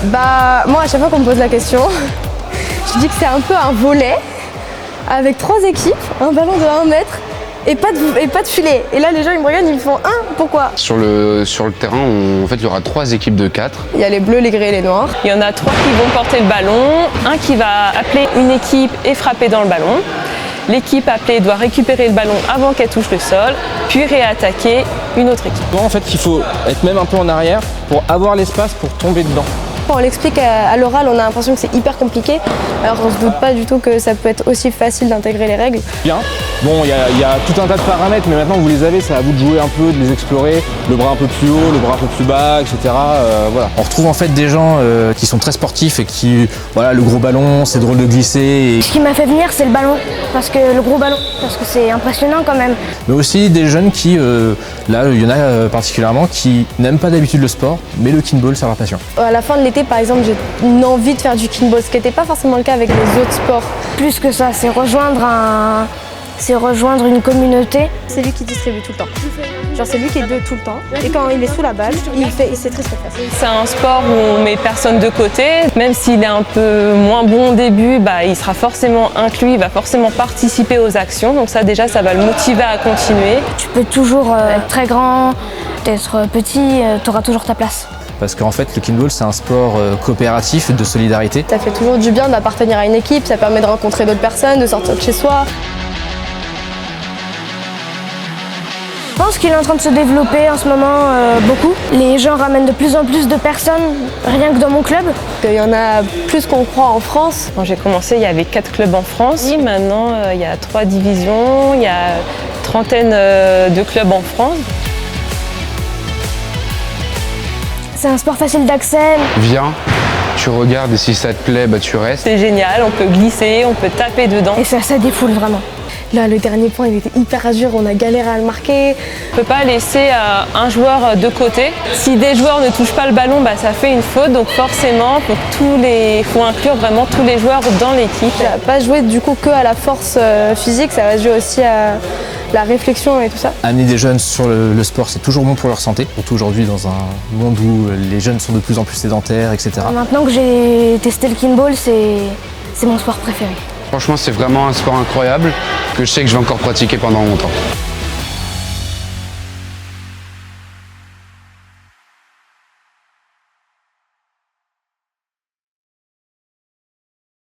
Bah moi à chaque fois qu'on me pose la question, je dis que c'est un peu un volley avec 3 équipes, un ballon de 1 mètre et pas de filet. Et là les gens ils me regardent, ils me font pourquoi? Sur le terrain, en fait, il y aura 3 équipes de 4. Il y a les bleus, les gris et les noirs. Il y en a 3 qui vont porter le ballon, un qui va appeler une équipe et frapper dans le ballon. L'équipe appelée doit récupérer le ballon avant qu'elle touche le sol, puis réattaquer une autre équipe. En fait, il faut être même un peu en arrière pour avoir l'espace pour tomber dedans. Quand on l'explique à l'oral, on a l'impression que c'est hyper compliqué. Alors on se doute pas du tout que ça peut être aussi facile d'intégrer les règles. Bien. Bon, il y a tout un tas de paramètres, mais maintenant que vous les avez, c'est à vous de jouer un peu, de les explorer. Le bras un peu plus haut, le bras un peu plus bas, etc. Voilà. On retrouve en fait des gens qui sont très sportifs et qui, voilà, le gros ballon, c'est drôle de glisser. Ce qui m'a fait venir, c'est le ballon, le gros ballon, parce que c'est impressionnant quand même. Mais aussi des jeunes qui, là, il y en a particulièrement, qui n'aiment pas d'habitude le sport, mais le kinball, c'est leur passion. À la fin de l'été, par exemple, j'ai une envie de faire du kinball, ce qui n'était pas forcément le cas avec les autres sports. Plus que ça, c'est rejoindre une communauté. C'est lui qui distribue tout le temps. Genre c'est lui qui est deux tout le temps. Et quand il est sous la balle, il sait très ce qu'il fait. C'est un sport où on met personne de côté. Même s'il est un peu moins bon au début, il sera forcément inclus, il va forcément participer aux actions. Donc ça déjà, ça va le motiver à continuer. Tu peux toujours être très grand, être petit, tu auras toujours ta place. Parce qu'en fait, le kinball, c'est un sport coopératif de solidarité. Ça fait toujours du bien d'appartenir à une équipe, ça permet de rencontrer d'autres personnes, de sortir de chez soi. Je pense qu'il est en train de se développer en ce moment beaucoup. Les gens ramènent de plus en plus de personnes, rien que dans mon club. Il y en a plus qu'on croit en France. Quand j'ai commencé, il y avait 4 clubs en France. Et maintenant, il y a 3 divisions, il y a une trentaine de clubs en France. C'est un sport facile d'accès. Viens, tu regardes et si ça te plaît, tu restes. C'est génial, on peut glisser, on peut taper dedans. Et ça défoule vraiment. Là, le dernier point, il était hyper dur, on a galéré à le marquer. On ne peut pas laisser un joueur de côté. Si des joueurs ne touchent pas le ballon, ça fait une faute. Donc forcément, faut inclure vraiment tous les joueurs dans l'équipe. Ça va pas jouer du coup que à la force physique, ça va jouer aussi à la réflexion et tout ça. Amener des jeunes sur le sport, c'est toujours bon pour leur santé. Surtout aujourd'hui, dans un monde où les jeunes sont de plus en plus sédentaires, etc. Maintenant que j'ai testé le kinball, c'est mon sport préféré. Franchement, c'est vraiment un sport incroyable que je sais que je vais encore pratiquer pendant longtemps.